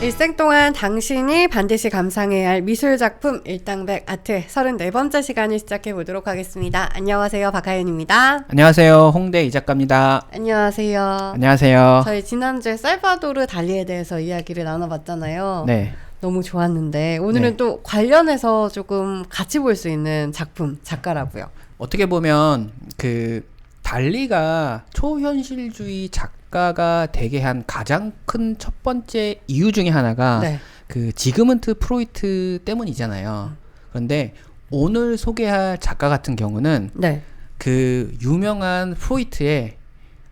일생 동안 당신이 반드시 감상해야 할 미술작품 일당백 아트 34번째 시간을 시작해 보도록 하겠습니다. 안녕하세요. 박하윤입니다. 안녕하세요. 홍대 이 작가입니다. 안녕하세요. 안녕하세요. 저희 지난주에 살바도르 달리에 대해서 이야기를 나눠봤잖아요. 네. 너무 좋았는데 오늘은 네. 또 관련해서 조금 같이 볼 수 있는 작품, 작가라고요. 어떻게 보면 그 달리가 초현실주의 작가가 되게 한 가장 큰 첫 번째 이유 중에 하나가 네. 그 지그문트 프로이트 때문이잖아요. 그런데 오늘 소개할 작가 같은 경우는 네. 그 유명한 프로이트의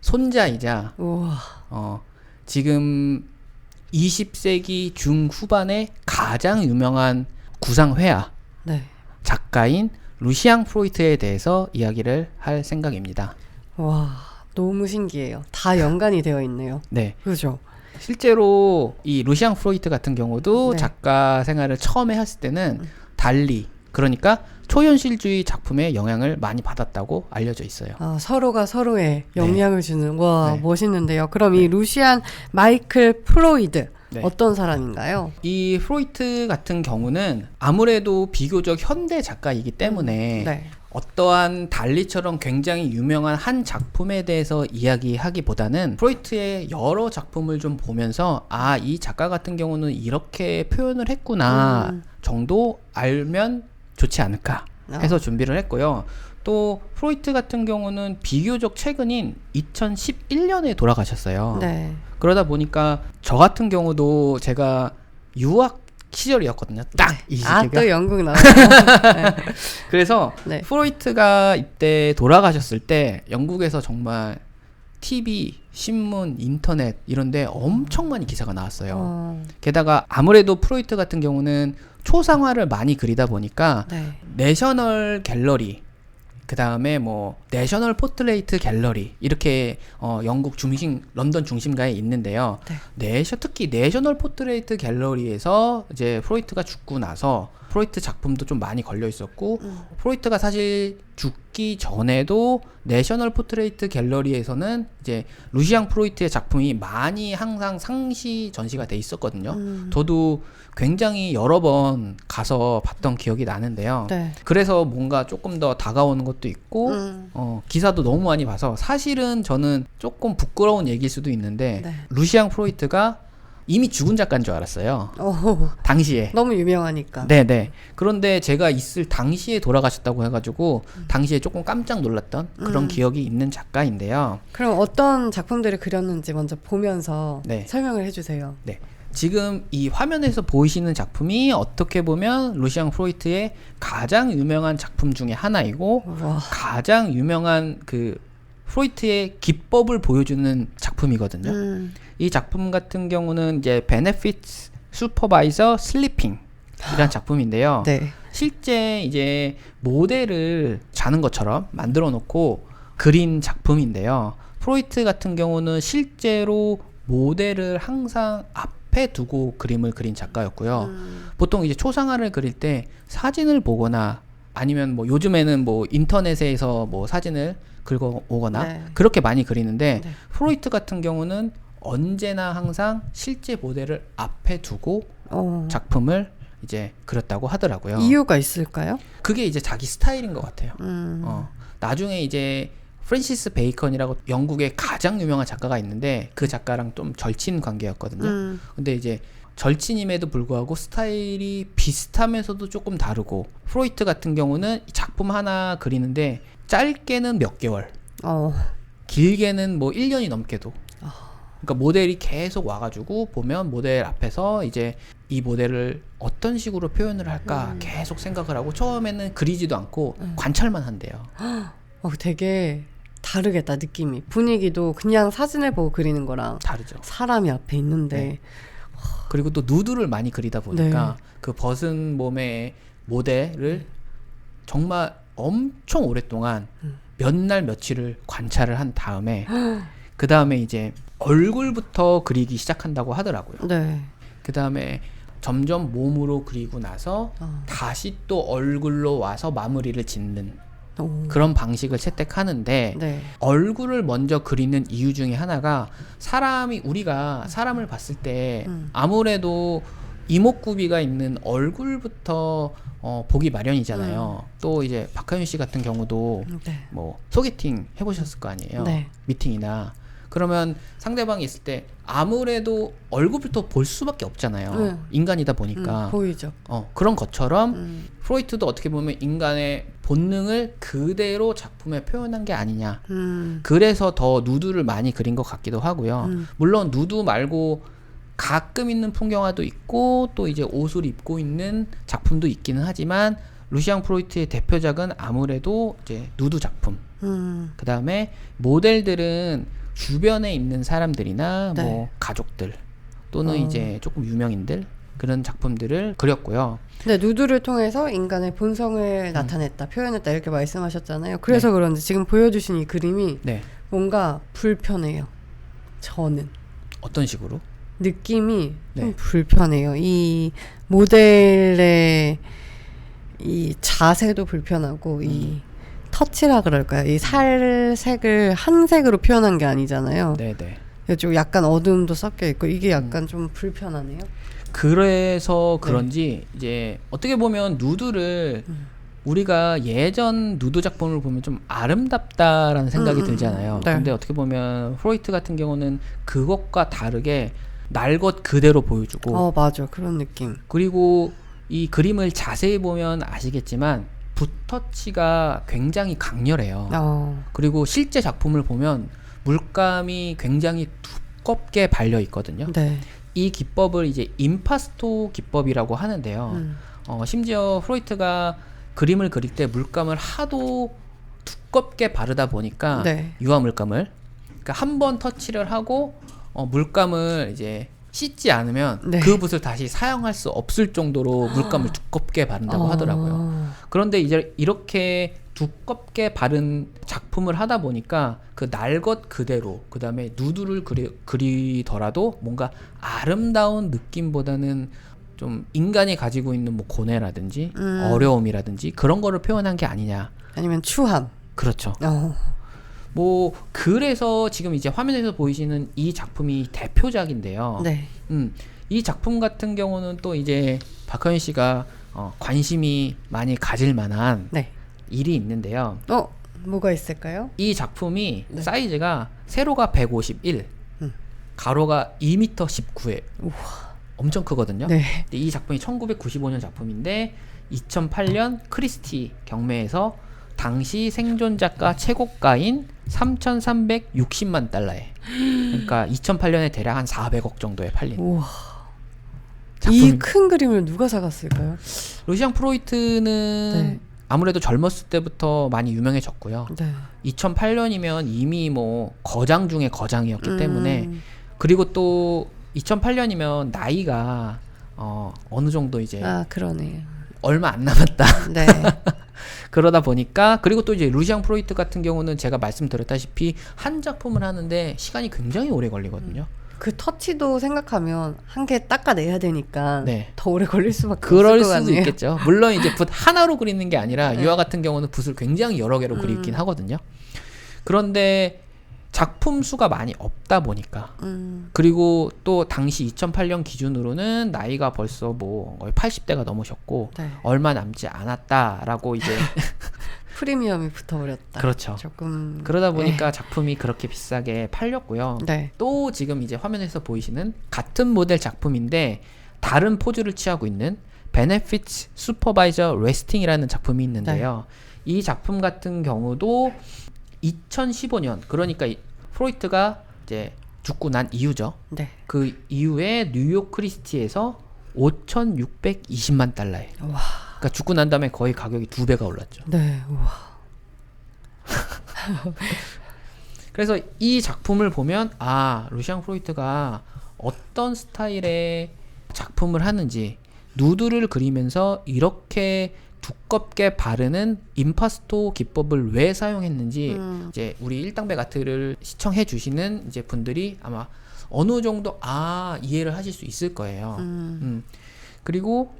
손자이자 우와. 지금 20세기 중후반에 가장 유명한 구상회화 네. 작가인 루시앙 프로이트에 대해서 이야기를 할 생각입니다. 와, 너무 신기해요. 다 연관이 되어 있네요. 네. 그죠? 실제로 이 루시앙 프로이트 같은 경우도 네. 작가 생활을 처음에 했을 때는 달리, 그러니까 초현실주의 작품에 영향을 많이 받았다고 알려져 있어요. 아, 서로가 서로에 영향을 주는, 와, 네. 멋있는데요. 그럼 이 루시안 마이클 프로이드, 네. 어떤 사람인가요? 이 프로이트 같은 경우는 아무래도 비교적 현대 작가이기 때문에 네. 어떠한 달리처럼 굉장히 유명한 한 작품에 대해서 이야기하기보다는 프로이트의 여러 작품을 좀 보면서 아, 이 작가 같은 경우는 이렇게 표현을 했구나 정도 알면 좋지 않을까 해서 준비를 했고요. 또 프로이트 같은 경우는 비교적 최근인 2011년에 돌아가셨어요. 네. 그러다 보니까 저 같은 경우도 제가 유학 시절이었거든요. 딱 이 시기가. 아, 또 영국 나왔어요. 네. 그래서 네. 프로이트가 이때 돌아가셨을 때 영국에서 정말 TV, 신문, 인터넷 이런데 엄청 많이 기사가 나왔어요. 게다가 아무래도 프로이트 같은 경우는 초상화를 많이 그리다 보니까 네. 내셔널 갤러리, 그 다음에 뭐 내셔널 포트레이트 갤러리 이렇게 영국 중심, 런던 중심가에 있는데요. 네. 특히 내셔널 포트레이트 갤러리에서 이제 프로이트가 죽고 나서 프로이트 작품도 좀 많이 걸려 있었고 프로이트가 사실 죽기 전에도 내셔널 포트레이트 갤러리에서는 이제 루시앙 프로이트의 작품이 많이 항상 상시 전시가 돼 있었거든요. 저도 굉장히 여러 번 가서 봤던 기억이 나는데요. 네. 그래서 뭔가 조금 더 다가오는 것도 있고 기사도 너무 많이 봐서 사실은 저는 조금 부끄러운 얘기일 수도 있는데 네. 루시앙 프로이트가 이미 죽은 작가인 줄 알았어요. 오, 당시에. 너무 유명하니까. 네네. 그런데 제가 있을 당시에 돌아가셨다고 해가지고 당시에 조금 깜짝 놀랐던 그런 기억이 있는 작가인데요. 그럼 어떤 작품들을 그렸는지 먼저 보면서 네. 설명을 해주세요. 네. 지금 이 화면에서 보이시는 작품이 어떻게 보면 루시앙 프로이트의 가장 유명한 작품 중에 하나이고 와. 가장 유명한 그 프로이트의 기법을 보여주는 작품이거든요. 이 작품 같은 경우는 이제 Benefits Supervisor Sleeping 이란 작품인데요. 네. 실제 이제 모델을 자는 것처럼 만들어 놓고 그린 작품인데요. 프로이트 같은 경우는 실제로 모델을 항상 앞에 두고 그림을 그린 작가였고요. 보통 이제 초상화를 그릴 때 사진을 보거나 아니면 뭐 요즘에는 뭐 인터넷에서 뭐 사진을 긁어 오거나 네. 그렇게 많이 그리는데 네. 프로이트 같은 경우는 언제나 항상 실제 모델을 앞에 두고 작품을 이제 그렸다고 하더라고요. 이유가 있을까요? 그게 이제 자기 스타일인 것 같아요. 나중에 이제 프랜시스 베이컨이라고 영국의 가장 유명한 작가가 있는데 그 작가랑 좀 절친 관계였거든요. 근데 이제 절친임에도 불구하고 스타일이 비슷하면서도 조금 다르고 프로이트 같은 경우는 작품 하나 그리는데 짧게는 몇 개월, 길게는 뭐 1년이 넘게도. 그러니까 모델이 계속 와가지고 보면 모델 앞에서 이제 이 모델을 어떤 식으로 표현을 할까 계속 생각을 하고 처음에는 그리지도 않고 관찰만 한대요. 되게 다르겠다, 느낌이. 분위기도 그냥 사진을 보고 그리는 거랑 다르죠. 사람이 앞에 있는데. 네. 그리고 또 누드를 많이 그리다 보니까 그 벗은 몸의 모델을 정말 엄청 오랫동안 몇 날 며칠을 관찰을 한 다음에 그 다음에 이제 얼굴부터 그리기 시작한다고 하더라고요. 네. 그 다음에 점점 몸으로 그리고 나서 다시 또 얼굴로 와서 마무리를 짓는 오. 그런 방식을 채택하는데 네. 얼굴을 먼저 그리는 이유 중에 하나가 우리가 사람을 봤을 때 아무래도 이목구비가 있는 얼굴부터 보기 마련이잖아요. 또 이제 박하윤 씨 같은 경우도 네. 뭐 소개팅 해보셨을 거 아니에요. 네. 미팅이나. 그러면 상대방이 있을 때 아무래도 얼굴부터 볼 수밖에 없잖아요. 네. 인간이다 보니까. 보이죠. 그런 것처럼 프로이트도 어떻게 보면 인간의 본능을 그대로 작품에 표현한 게 아니냐. 그래서 더 누드를 많이 그린 것 같기도 하고요. 물론 누드 말고 가끔 있는 풍경화도 있고 또 이제 옷을 입고 있는 작품도 있기는 하지만 루시앙 프로이트의 대표작은 아무래도 이제 누드 작품. 그 다음에 모델들은 주변에 있는 사람들이나 네. 뭐 가족들 또는 이제 조금 유명인들 그런 작품들을 그렸고요. 네, 누드를 통해서 인간의 본성을 나타냈다, 표현했다 이렇게 말씀하셨잖아요. 그래서 네. 그런지 지금 보여주신 이 그림이 네. 뭔가 불편해요. 저는 어떤 식으로? 느낌이 좀 네. 불편해요. 이 모델의 이 자세도 불편하고 이 터치라 그럴까요? 이 살색을 한 색으로 표현한 게 아니잖아요. 네네. 좀 약간 어두움도 섞여 있고 이게 약간 좀 불편하네요. 그래서 그런지 이제 어떻게 보면 누드를 우리가 예전 누드 작품을 보면 좀 아름답다라는 생각이 들잖아요. 네. 근데 어떻게 보면 프로이트 같은 경우는 그것과 다르게 날 것 그대로 보여주고 맞아. 그런 느낌. 그리고 이 그림을 자세히 보면 아시겠지만 붓터치가 굉장히 강렬해요. 그리고 실제 작품을 보면 물감이 굉장히 두껍게 발려 있거든요. 네. 이 기법을 이제 임파스토 기법이라고 하는데요. 심지어 프로이트가 그림을 그릴 때 물감을 하도 두껍게 바르다 보니까 네. 유화 물감을 그러니까 한 번 터치를 하고 물감을 이제 씻지 않으면 네. 그 붓을 다시 사용할 수 없을 정도로 물감을 두껍게 바른다고 하더라고요. 그런데 이제 이렇게 두껍게 바른 작품을 하다 보니까 그 날 것 그대로 그 다음에 누드를 그리더라도 뭔가 아름다운 느낌보다는 좀 인간이 가지고 있는 뭐 고뇌라든지 어려움이라든지 그런 거를 표현한 게 아니냐. 아니면 추함. 그렇죠. 뭐 그래서 지금 이제 화면에서 보이시는 이 작품이 대표작인데요. 네. 이 작품 같은 경우는 또 이제 박하윤 씨가 관심이 많이 가질 만한 네. 일이 있는데요. 뭐가 있을까요? 이 작품이 네. 사이즈가 세로가 151, 가로가 2m 19에 엄청 크거든요. 네. 근데 이 작품이 1995년 작품인데 2008년 크리스티 경매에서 당시 생존 작가 최고가인 3,360만 달러에 그러니까 2008년에 대략 한 400억 정도에 팔린 우와. 작품. 이 큰 그림을 누가 사갔을까요? 루시앙 프로이트는 네. 아무래도 젊었을 때부터 많이 유명해졌고요. 네. 2008년이면 이미 뭐 거장 중에 거장이었기 때문에 그리고 또 2008년이면 나이가 어느 정도 이제 그러네요. 얼마 안 남았다. 네. 그러다 보니까 그리고 또 이제 루시앙 프로이트 같은 경우는 제가 말씀드렸다시피 한 작품을 하는데 시간이 굉장히 오래 걸리거든요. 그 터치도 생각하면 한 개 닦아내야 되니까 네. 더 오래 걸릴 수밖에 그럴 없을 것 수도 같네요. 있겠죠. 물론 이제 붓 하나로 그리는 게 아니라 네. 유화 같은 경우는 붓을 굉장히 여러 개로 그리긴 하거든요. 그런데 작품 수가 많이 없다 보니까 그리고 또 당시 2008년 기준으로는 나이가 벌써 뭐 거의 80대가 넘으셨고 네. 얼마 남지 않았다라고 이제 프리미엄이 붙어버렸다. 그렇죠. 조금 그러다 보니까 작품이 그렇게 비싸게 팔렸고요. 네. 또 지금 이제 화면에서 보이시는 같은 모델 작품인데 다른 포즈를 취하고 있는 Benefits Supervisor Resting이라는 작품이 있는데요. 이 작품 같은 경우도 2015년 그러니까 프로이트가 이제 죽고 난 이후죠. 네. 그 이후에 뉴욕 크리스티에서 5,620만 달러에. 와. 그러니까 죽고 난 다음에 거의 가격이 2배가 올랐죠. 네. 우와. 그래서 이 작품을 보면 루시앙 프로이트가 어떤 스타일의 작품을 하는지 누드를 그리면서 이렇게 두껍게 바르는 임파스토 기법을 왜 사용했는지 이제 우리 일당백 아트를 시청해 주시는 이제 분들이 아마 어느 정도 이해를 하실 수 있을 거예요. 그리고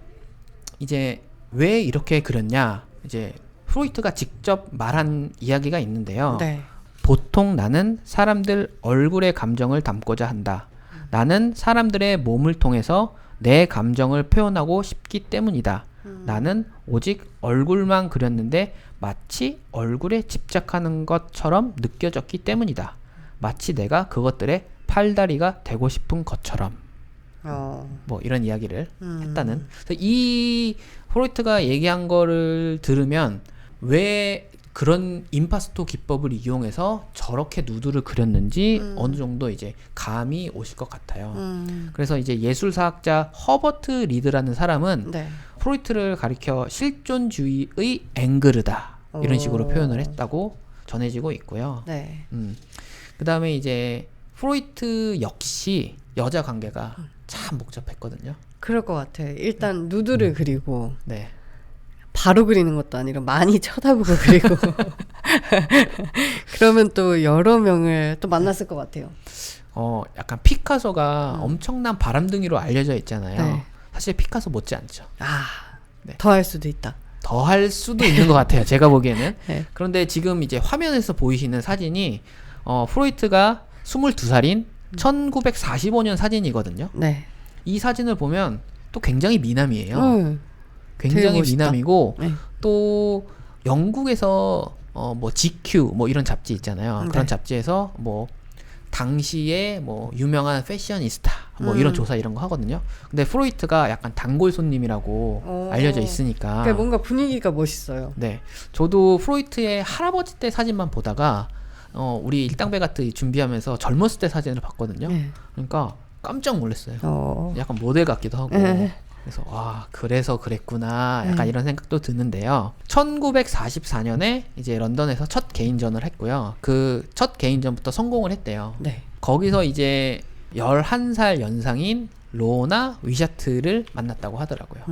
이제 왜 이렇게 그렸냐 이제 프로이트가 직접 말한 이야기가 있는데요. 네. 보통 나는 사람들 얼굴의 감정을 담고자 한다. 나는 사람들의 몸을 통해서 내 감정을 표현하고 싶기 때문이다. 나는 오직 얼굴만 그렸는데 마치 얼굴에 집착하는 것처럼 느껴졌기 때문이다. 마치 내가 그것들의 팔다리가 되고 싶은 것처럼. 뭐 이런 이야기를 했다는. 그래서 이 프로이트가 얘기한 거를 들으면 왜 그런 임파스토 기법을 이용해서 저렇게 누드를 그렸는지 어느 정도 이제 감이 오실 것 같아요. 그래서 이제 예술사학자 허버트 리드라는 사람은 네. 프로이트를 가리켜 실존주의의 앵그르다 이런 식으로 표현을 했다고 전해지고 있고요. 네. 그 다음에 이제 프로이트 역시 여자 관계가 참 복잡했거든요. 그럴 것 같아요. 일단 누드를 그리고 네. 바로 그리는 것도 아니라 많이 쳐다보고 그리고 그러면 또 여러 명을 또 만났을 것 같아요. 약간 피카소가 엄청난 바람둥이로 알려져 있잖아요. 네. 사실 피카소 못지않죠. 네. 더 할 수도 있다. 더 할 수도 있는 것 같아요. 제가 보기에는. 네. 그런데 지금 이제 화면에서 보이시는 사진이 프로이트가 22살인 1945년 사진이거든요. 네. 이 사진을 보면 또 굉장히 미남이에요. 되게 굉장히 멋있다. 미남이고 네. 또 영국에서 뭐 GQ 뭐 이런 잡지 있잖아요. 네. 그런 잡지에서 뭐 당시에 뭐 유명한 패셔니스타 뭐 이런 조사 이런 거 하거든요. 근데 프로이트가 약간 단골 손님이라고 알려져 있으니까. 그러니까 뭔가 분위기가 멋있어요. 네, 저도 프로이트의 할아버지 때 사진만 보다가 우리 일당백아트 준비하면서 젊었을 때 사진을 봤거든요. 네. 그러니까 깜짝 놀랐어요. 약간 모델 같기도 하고. 네. 그래서 와, 그래서 그랬구나. 약간 이런 생각도 드는데요. 1944년에 이제 런던에서 첫 개인전을 했고요. 그 첫 개인전부터 성공을 했대요. 네. 거기서 이제 11살 연상인 로나 위샤트를 만났다고 하더라고요.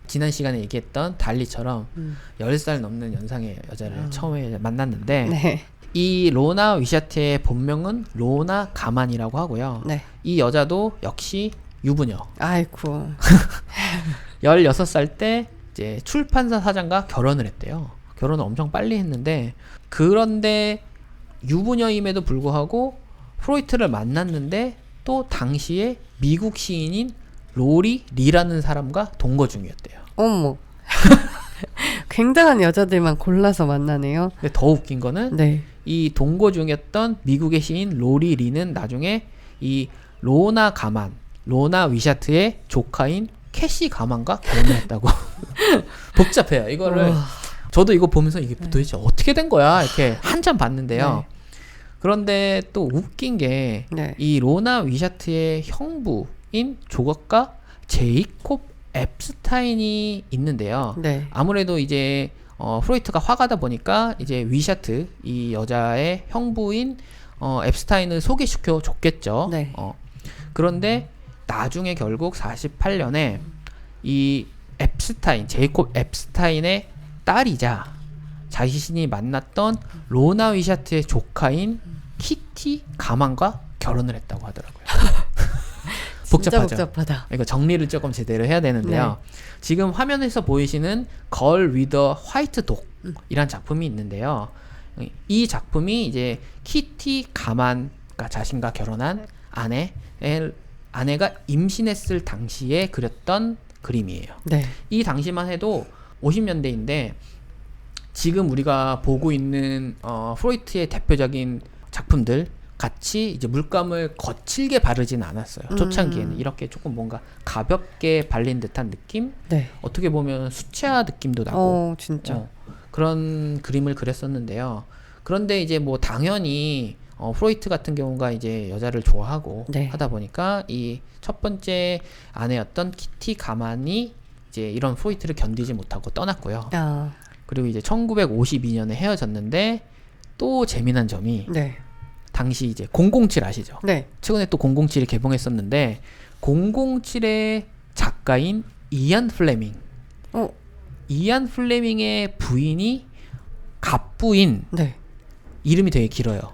지난 시간에 얘기했던 달리처럼 10살 넘는 연상의 여자를 처음에 만났는데 네. 이 로나 위샤트의 본명은 로나 가만이라고 하고요. 네. 이 여자도 역시 유부녀. 아이고. 16살 때 이제 출판사 사장과 결혼을 했대요. 결혼을 엄청 빨리 했는데, 그런데 유부녀임에도 불구하고 프로이트를 만났는데 또 당시에 미국 시인인 로리 리라는 사람과 동거 중이었대요. 어머. 굉장한 여자들만 골라서 만나네요. 근데 더 웃긴 거는 네. 이 동거 중이었던 미국의 시인 로리 리는 나중에 이 로나 가만, 로나 위샤트의 조카인 캐시 가만과 결혼했다고. 복잡해요. 이거를 저도 이거 보면서 이게 도대체 어떻게 된 거야 이렇게 한참 봤는데요. 네. 그런데 또 웃긴 게 이 로나 위샤트의 형부인 조각가 제이콥 앱스타인이 있는데요. 네. 아무래도 이제 프로이트가 화가다 보니까 이제 위샤트 이 여자의 형부인 앱스타인을 소개시켜 줬겠죠. 네. 그런데 나중에 결국 48년에 이 앱스타인, 제이콥 앱스타인의 딸이자 자신이 만났던 로나 위샤트의 조카인 키티 가만과 결혼을 했다고 하더라고요. 복잡하죠. 진짜 복잡하다. 이거 정리를 조금 제대로 해야 되는데요. 지금 화면에서 보이시는 걸 위더 화이트 독이란 작품이 있는데요. 이 작품이 이제 키티 가만과 자신과 결혼한 아내가 임신했을 당시에 그렸던 그림이에요. 네. 이 당시만 해도 50년대인데 지금 우리가 보고 있는 프로이트의 대표적인 작품들 같이 이제 물감을 거칠게 바르진 않았어요. 초창기에는 이렇게 조금 뭔가 가볍게 발린 듯한 느낌? 네. 어떻게 보면 수채화 느낌도 나고 진짜. 그런 그림을 그렸었는데요. 그런데 이제 뭐 당연히 프로이트 같은 경우가 이제 여자를 좋아하고 하다 보니까 이 첫 번째 아내였던 키티 가만이 이제 이런 프로이트를 견디지 못하고 떠났고요. 그리고 이제 1952년에 헤어졌는데 또 재미난 점이 당시 이제 007 아시죠? 네. 최근에 또 007이 개봉했었는데 007의 작가인 이안 플레밍. 이안 플레밍의 부인이 갑부인 이름이 되게 길어요.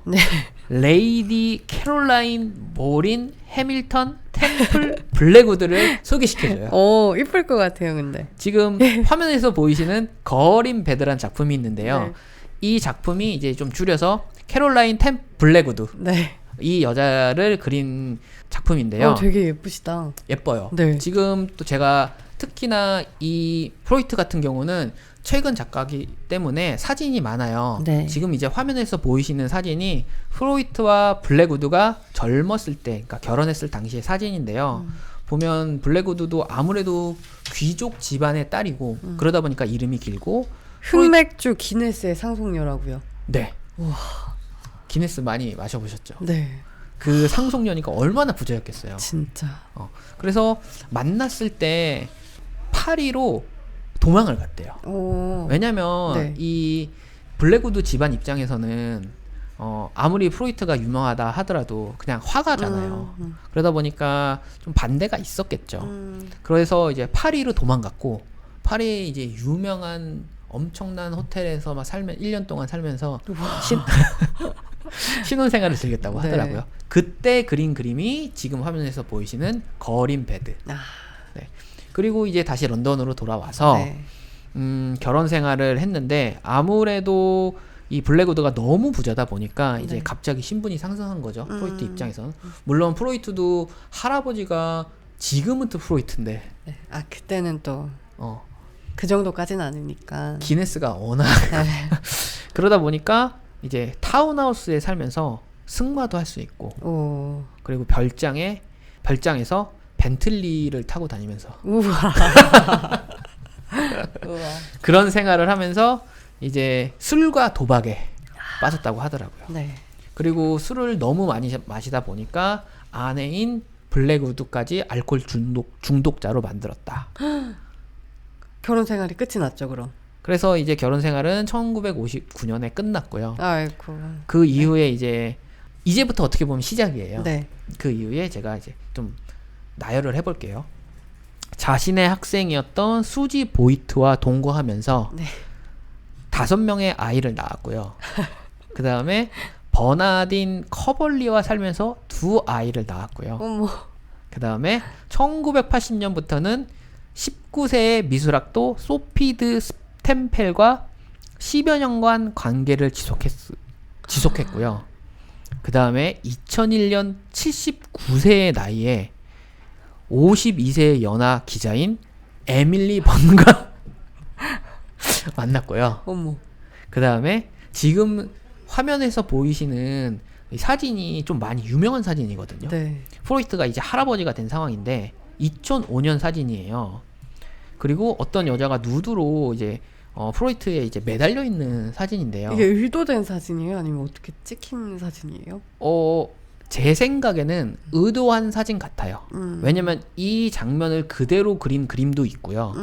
레이디 캐롤라인 모린 해밀턴 템플 블랙우드를 소개시켜줘요. 이쁠 것 같아요, 근데. 지금 화면에서 보이시는 거린 베드란 작품이 있는데요. 네. 이 작품이 이제 좀 줄여서 캐롤라인 템 블랙우드. 네. 이 여자를 그린 작품인데요. 되게 예쁘시다. 예뻐요. 네. 지금 또 제가 특히나 이 프로이트 같은 경우는 최근 작가이기 때문에 사진이 많아요. 네. 지금 이제 화면에서 보이시는 사진이 프로이트와 블랙우드가 젊었을 때, 그러니까 결혼했을 당시의 사진인데요. 보면 블랙우드도 아무래도 귀족 집안의 딸이고 그러다 보니까 이름이 길고 흑맥주 기네스의 상속녀라고요. 네. 우와. 기네스 많이 마셔보셨죠? 네. 그 상속녀니까 얼마나 부자였겠어요. 진짜. 그래서 만났을 때 파리로 도망을 갔대요. 왜냐면 네. 이 블랙우드 집안 입장에서는 아무리 프로이트가 유명하다 하더라도 그냥 화가잖아요. 그러다 보니까 좀 반대가 있었겠죠. 그래서 이제 파리로 도망갔고 파리에 이제 유명한 엄청난 호텔에서 막 1년 동안 살면서 신혼생활을 즐겼다고 네. 하더라고요. 그때 그린 그림이 지금 화면에서 보이시는 거린 베드. 네. 그리고 이제 다시 런던으로 돌아와서 네. 결혼 생활을 했는데 아무래도 이 블랙우드가 너무 부자다 보니까 이제 네. 갑자기 신분이 상승한 거죠. 프로이트 입장에서는. 물론 프로이트도 할아버지가 지그문트 프로이트인데 네. 그때는 또 어, 그 정도까지는 아니니까. 기네스가 워낙 네. 그러다 보니까 이제 타운하우스에 살면서 승마도 할 수 있고 그리고 별장에서 벤틀리를 타고 다니면서 우와. 그런 생활을 하면서 이제 술과 도박에 빠졌다고 하더라고요. 네. 그리고 술을 너무 많이 마시다 보니까 아내인 블랙우드까지 알코올 중독자로 만들었다. 결혼 생활이 끝이 났죠, 그럼. 그래서 이제 결혼 생활은 1959년에 끝났고요. 아이고. 그 이후에 이제부터 어떻게 보면 시작이에요. 네. 그 이후에 제가 이제 좀 나열을 해볼게요. 자신의 학생이었던 수지 보이트와 동거하면서 네. 5명의 아이를 낳았고요. 그 다음에 버나딘 커벌리와 살면서 2아이를 낳았고요. 어머. 그 다음에 1980년부터는 19세의 미술학도 소피드 스템펠과 10여 년간 관계를 지속했고요. 그 다음에 2001년 79세의 나이에 52세의 연하 기자인 에밀리 번과 만났고요. 어머. 그 다음에 지금 화면에서 보이시는 이 사진이 좀 많이 유명한 사진이거든요. 네. 프로이트가 이제 할아버지가 된 상황인데 2005년 사진이에요. 그리고 어떤 여자가 누드로 이제 프로이트에 이제 매달려 있는 사진인데요. 이게 의도된 사진이에요? 아니면 어떻게 찍힌 사진이에요? 제 생각에는 의도한 사진 같아요. 왜냐면 이 장면을 그대로 그린 그림도 있고요.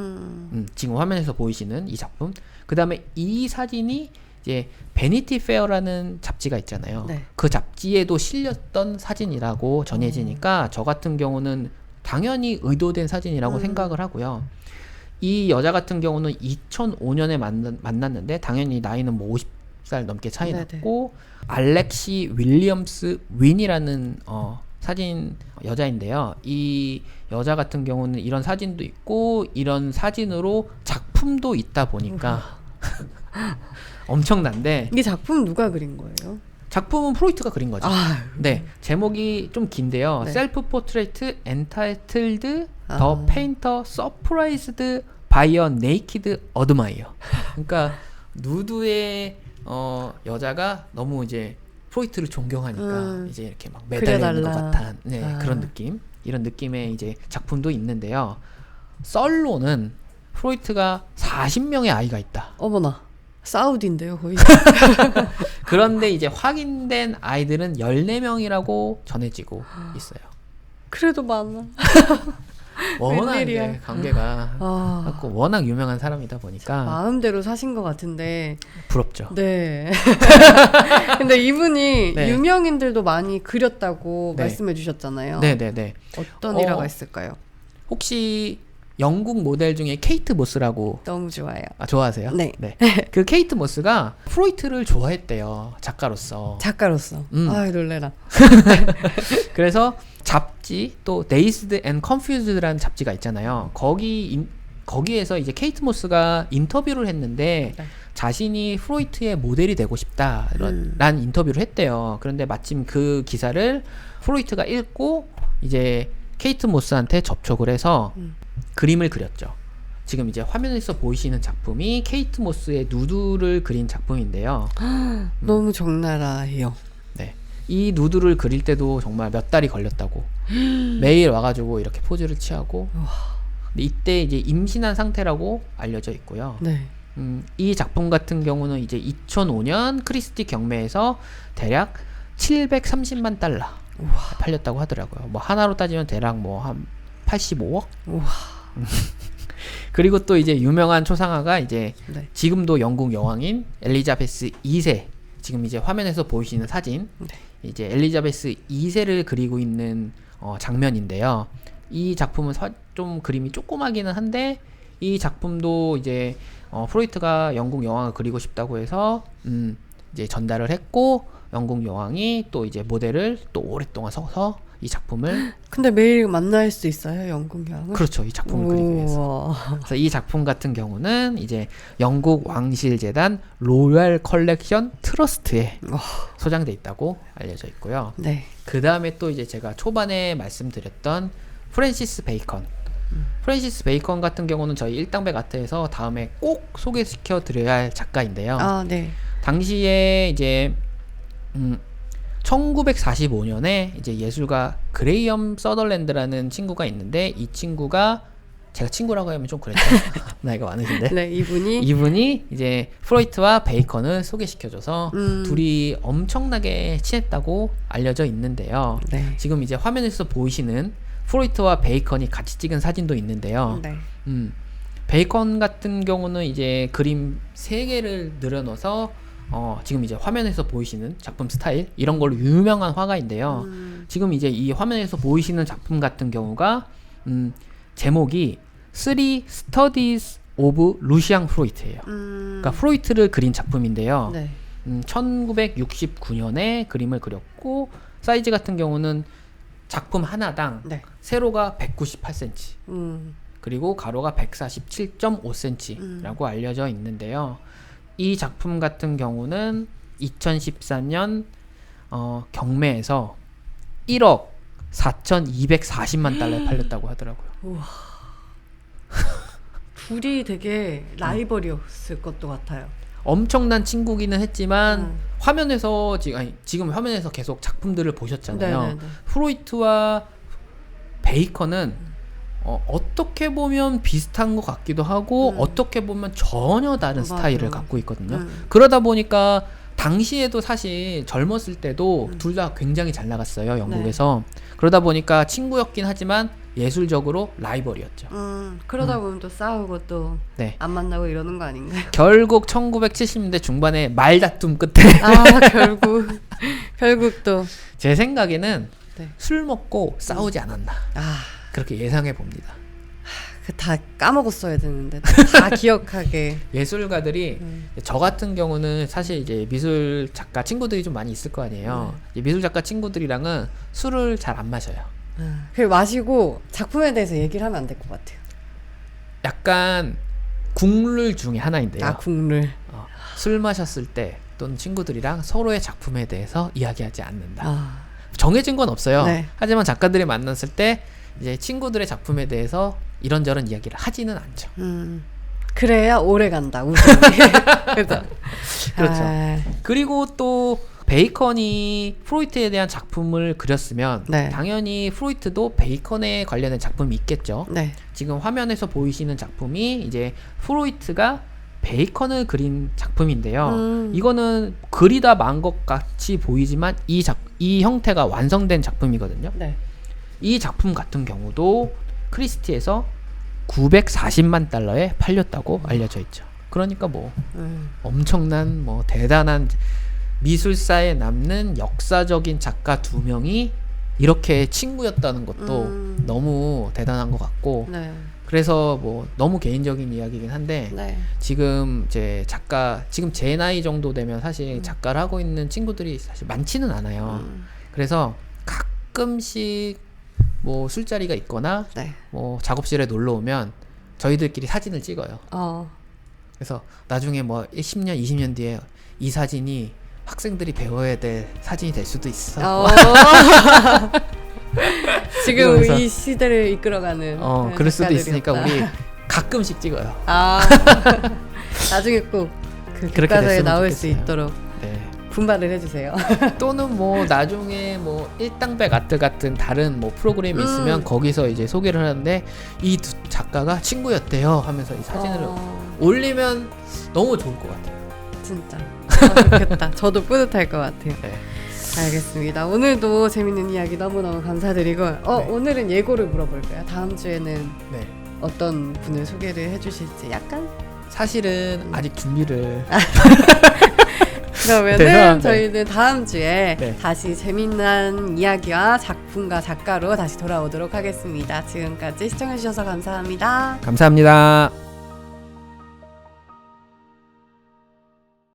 지금 화면에서 보이시는 이 작품. 그 다음에 이 사진이 이제 베니티 페어라는 잡지가 있잖아요. 네. 그 잡지에도 실렸던 사진이라고 전해지니까 저 같은 경우는 당연히 의도된 사진이라고 생각을 하고요. 이 여자 같은 경우는 2005년에 만났는데 당연히 나이는 뭐 50살 넘게 차이 네네. 났고 알렉시 윌리엄스 윈이라는 사진 여자인데요. 이 여자 같은 경우는 이런 사진도 있고 이런 사진으로 작품도 있다 보니까 엄청난데 이 작품 누가 그린 거예요? 작품은 프로이트가 그린 거죠. 네, 제목이 좀 긴데요. 네. 셀프 포트레이트 엔타이틀드 아. 더 페인터 서프라이즈드 바이 어 네이키드 어드마이어. 그러니까 누드의 여자가 너무 이제 프로이트를 존경하니까 이제 이렇게 막 매달려 있는 것 같은 그런 느낌. 이런 느낌의 이제 작품도 있는데요. 썰로는 프로이트가 40명의 아이가 있다. 어머나. 사우디인데요, 거의. 그런데 이제 확인된 아이들은 14명이라고 전해지고 있어요. 그래도 많아. 워낙 웬일이야. 이제 관계가 갖고 워낙 유명한 사람이다 보니까 마음대로 사신 것 같은데. 부럽죠. 네. 근데 이분이 네. 유명인들도 많이 그렸다고 네. 말씀해 주셨잖아요. 네네네. 어떤 일화가 있을까요? 혹시 영국 모델 중에 케이트 모스라고 너무 좋아요. 좋아하세요? 네. 그 케이트 모스가 프로이트를 좋아했대요. 작가로서. 작가로서. 아이, 놀래라. 그래서 잡지 또 Dazed and Confused라는 잡지가 있잖아요. 거기에서 이제 케이트 모스가 인터뷰를 했는데 네. 자신이 프로이트의 모델이 되고 싶다라는 인터뷰를 했대요. 그런데 마침 그 기사를 프로이트가 읽고 이제 케이트 모스한테 접촉을 해서 그림을 그렸죠. 지금 이제 화면에서 보이시는 작품이 케이트 모스의 누드를 그린 작품인데요. 너무 적나라해요. 네. 이 누드를 그릴 때도 정말 몇 달이 걸렸다고. 매일 와가지고 이렇게 포즈를 취하고. 근데 이때 이제 임신한 상태라고 알려져 있고요. 네. 이 작품 같은 경우는 이제 2005년 크리스티 경매에서 대략 730만 달러 팔렸다고 하더라고요. 뭐 하나로 따지면 대략 뭐 한 85억? 우와. 그리고 또 이제 유명한 초상화가 이제 네. 지금도 영국 여왕인 엘리자베스 2세, 지금 이제 화면에서 보이시는 사진, 네. 이제 엘리자베스 2세를 그리고 있는 장면인데요. 이 작품은 좀 그림이 조그마기는 한데 이 작품도 이제 프로이트가 영국 여왕을 그리고 싶다고 해서 이제 전달을 했고, 영국 여왕이 또 이제 모델을 또 오랫동안 서서 이 작품을 근데 매일 만날 수 있어요, 영국 여왕을? 그렇죠. 이 작품을 그리기 위해서. 그래서 이 작품 같은 경우는 이제 영국 왕실재단 로얄 컬렉션 트러스트에 소장돼 있다고 알려져 있고요. 네. 그 다음에 또 이제 제가 초반에 말씀드렸던 프랜시스 베이컨. 프랜시스 베이컨 같은 경우는 저희 일당백 아트에서 다음에 꼭 소개시켜 드려야 할 작가인데요. 아, 네. 당시에 이제 1945년에 이제 예술가 그레이엄 서덜랜드라는 친구가 있는데, 이 친구가 제가 친구라고 하면 좀 그랬죠. 나이가 많으신데. 네, 이분이 이제 프로이트와 베이컨을 소개시켜줘서 둘이 엄청나게 친했다고 알려져 있는데요. 네. 지금 이제 화면에서 보이시는 프로이트와 베이컨이 같이 찍은 사진도 있는데요. 네. 베이컨 같은 경우는 이제 그림 3개를 늘어넣어서 지금 이제 화면에서 보이시는 작품 스타일, 이런 걸로 유명한 화가인데요. 지금 이제 이 화면에서 보이시는 작품 같은 경우가 제목이 Three Studies of Lucian Freud예요. 그러니까 프로이트를 그린 작품인데요. 네. 1969년에 그림을 그렸고, 사이즈 같은 경우는 작품 하나당 네. 세로가 198cm, 그리고 가로가 147.5cm라고 알려져 있는데요. 이 작품 같은 경우는 2013년 경매에서 1억 4,240만 달러에 팔렸다고 하더라고요. 우와. 둘이 되게 라이벌이었을 것도 같아요. 엄청난 친구기는 했지만 화면에서 지금 화면에서 계속 작품들을 보셨잖아요. 네네네. 프로이트와 베이컨은 어떻게 보면 비슷한 것 같기도 하고 어떻게 보면 전혀 다른 스타일을 갖고 있거든요. 그러다 보니까 당시에도 사실 젊었을 때도 둘 다 굉장히 잘 나갔어요, 영국에서. 네. 그러다 보니까 친구였긴 하지만 예술적으로 라이벌이었죠. 그러다 보면 또 싸우고 또 네. 안 만나고 이러는 거 아닌가요? 결국 1970년대 중반에 말다툼 끝에 결국 또 제 생각에는 네. 술 먹고 싸우지 않았나, 그렇게 예상해 봅니다. 다 까먹었어야 되는데 다 기억하게. 예술가들이 저 같은 경우는 사실 이제 미술 작가 친구들이 좀 많이 있을 거 아니에요. 이제 미술 작가 친구들이랑은 술을 잘 안 마셔요. 그 마시고 작품에 대해서 얘기를 하면 안 될 것 같아요. 약간 국룰 중에 하나인데요. 국룰. 술 마셨을 때 또는 친구들이랑 서로의 작품에 대해서 이야기하지 않는다. 정해진 건 없어요. 네. 하지만 작가들이 만났을 때 이제 친구들의 작품에 대해서 이런저런 이야기를 하지는 않죠. 그래야 오래 간다, 우정이. 그렇죠. 그리고 또 베이컨이 프로이트에 대한 작품을 그렸으면 네. 당연히 프로이트도 베이컨에 관련된 작품이 있겠죠. 네. 지금 화면에서 보이시는 작품이 이제 프로이트가 베이컨을 그린 작품인데요. 이거는 그리다 만 것 같이 보이지만 이 형태가 완성된 작품이거든요. 네. 이 작품 같은 경우도 크리스티에서 940만 달러에 팔렸다고 알려져 있죠. 그러니까 뭐 엄청난 뭐 대단한 미술사에 남는 역사적인 작가 2명이 이렇게 친구였다는 것도 너무 대단한 것 같고, 네. 그래서 뭐 너무 개인적인 이야기긴 한데 네. 지금 지금 제 나이 정도 되면 사실 작가를 하고 있는 친구들이 사실 많지는 않아요. 그래서 가끔씩 뭐 술자리가 있거나 네. 뭐 작업실에 놀러 오면 저희들끼리 사진을 찍어요. 그래서 나중에 뭐 10년, 20년 뒤에 이 사진이 학생들이 배워야 될 사진이 될 수도 있어. 지금 그래서, 이 시대를 이끌어가는 그럴 수도 있으니까 작가들이었다. 우리 가끔씩 찍어요. 나중에 꼭 그 그렇게 교과서에 됐으면 나올 수 좋겠어요. 있도록 네. 분발을 해주세요. 또는 뭐 나중에 뭐 일당백 아트 같은 다른 뭐 프로그램이 있으면 거기서 이제 소개를 하는데 이 두 작가가 친구였대요 하면서 이 사진을 올리면 너무 좋을 것 같아요. 진짜 좋겠다. 저도 뿌듯할 것 같아요. 네. 알겠습니다. 오늘도 재밌는 이야기 너무너무 감사드리고 오늘은 예고를 물어볼까요? 다음 주에는 네. 어떤 분을 소개를 해주실지 약간? 사실은 아직 준비를 그러면은 네. 저희는 다음 주에 네. 다시 재미난 이야기와 작품과 작가로 다시 돌아오도록 하겠습니다. 지금까지 시청해주셔서 감사합니다. 감사합니다.